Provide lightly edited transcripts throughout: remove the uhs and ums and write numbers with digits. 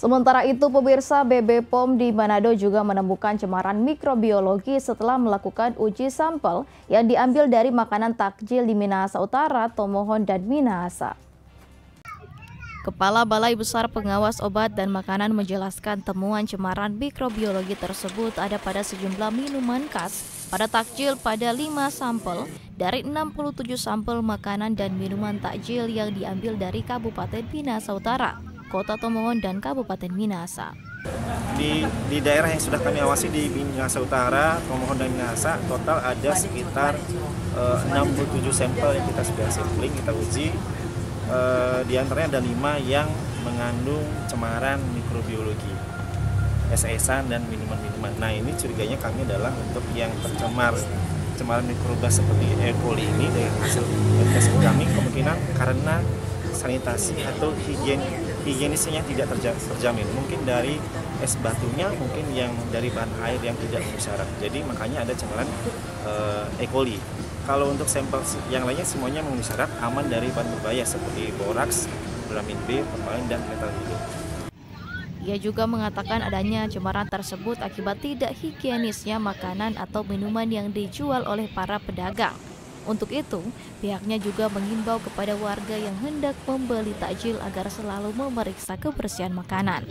Sementara itu, pemirsa, BB POM di Manado juga menemukan cemaran mikrobiologi setelah melakukan uji sampel yang diambil dari makanan takjil di Minahasa Utara, Tomohon, dan Minahasa. Kepala Balai Besar Pengawas Obat dan Makanan menjelaskan temuan cemaran mikrobiologi tersebut ada pada sejumlah minuman khas pada takjil pada 5 sampel dari 67 sampel makanan dan minuman takjil yang diambil dari Kabupaten Minahasa Utara, Kota Tomohon, dan Kabupaten Minahasa. Di daerah yang sudah kami awasi di Minahasa Utara, Tomohon, dan Minahasa, total ada sekitar 67 sampel yang kita sudah sampling, kita uji. Di antaranya ada 5 yang mengandung cemaran mikrobiologi, es-esan dan minuman-minuman. Nah, ini curiganya kami adalah untuk yang tercemar cemaran mikroba seperti E. coli ini. Dari hasil tes kami kemungkinan karena sanitasi atau higienisnya tidak terjamin. Mungkin dari es batunya, mungkin yang dari bahan air yang tidak memenuhi syarat. Jadi makanya ada cemaran E. coli. Kalau untuk sampel yang lainnya semuanya memenuhi syarat, aman dari bahan berbahaya seperti boraks, vitamin B, formalin, dan metal hidro. Ia juga mengatakan adanya cemaran tersebut akibat tidak higienisnya makanan atau minuman yang dijual oleh para pedagang. Untuk itu, pihaknya juga mengimbau kepada warga yang hendak membeli takjil agar selalu memeriksa kebersihan makanan.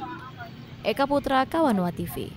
Eka Putra, Kawanwa TV.